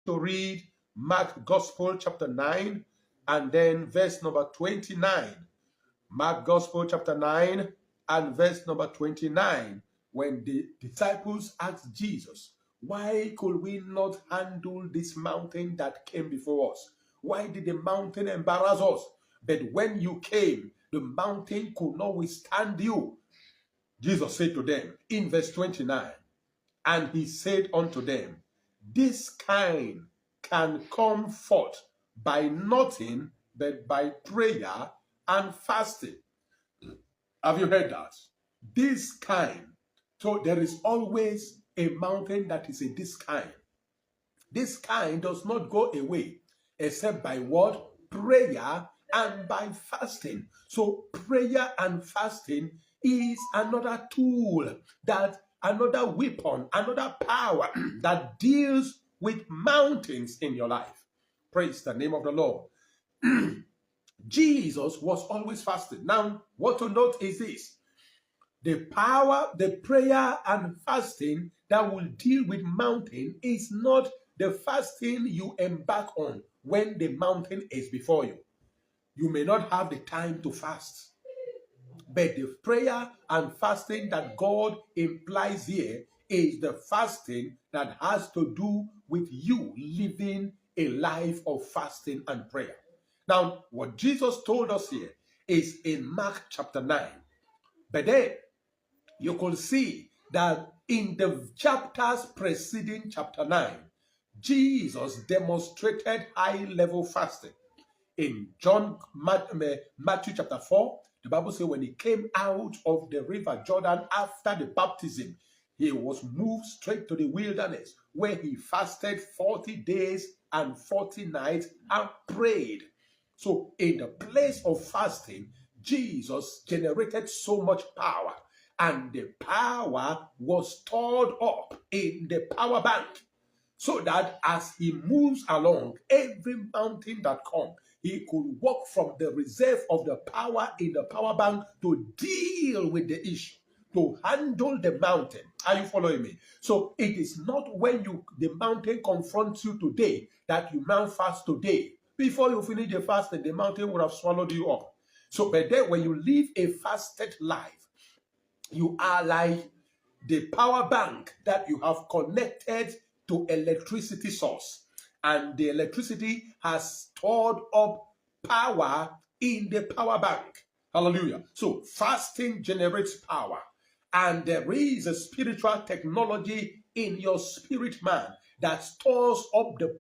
to read Mark Gospel chapter 9 and then verse number 29. Mark Gospel chapter 9 and verse number 29, when the disciples asked Jesus, why could we not handle this mountain that came before us? Why did the mountain embarrass us? But when you came, the mountain could not withstand you. Jesus said to them in verse 29, and he said unto them, this kind can come forth by nothing but by prayer and fasting. Have you heard that? This kind. So there is always a mountain that is this kind. This kind does not go away except by what? Prayer and by fasting. So prayer and fasting is another tool, another weapon, another power that deals with mountains in your life. Praise the name of the Lord. Jesus was always fasting. Now, what to note is this. The power, the prayer and fasting that will deal with mountain is not the fasting you embark on when the mountain is before you. You may not have the time to fast. But the prayer and fasting that God implies here is the fasting that has to do with you living a life of fasting and prayer. Now, what Jesus told us here is in Mark chapter 9. But then you could see that in the chapters preceding chapter 9, Jesus demonstrated high-level fasting. In Matthew chapter 4, the Bible says when he came out of the river Jordan after the baptism, he was moved straight to the wilderness where he fasted 40 days and 40 nights and prayed. So in the place of fasting, Jesus generated so much power, and the power was stored up in the power bank, so that as he moves along, every mountain that comes, he could walk from the reserve of the power in the power bank to deal with the issue, to handle the mountain. Are you following me? So it is not when the mountain confronts you today that you now fast today. Before you finish the fasting, the mountain would have swallowed you up. So, but then when you live a fasted life, you are like the power bank that you have connected to electricity source, and the electricity has stored up power in the power bank. Hallelujah. So fasting generates power, and there is a spiritual technology in your spirit man that stores up the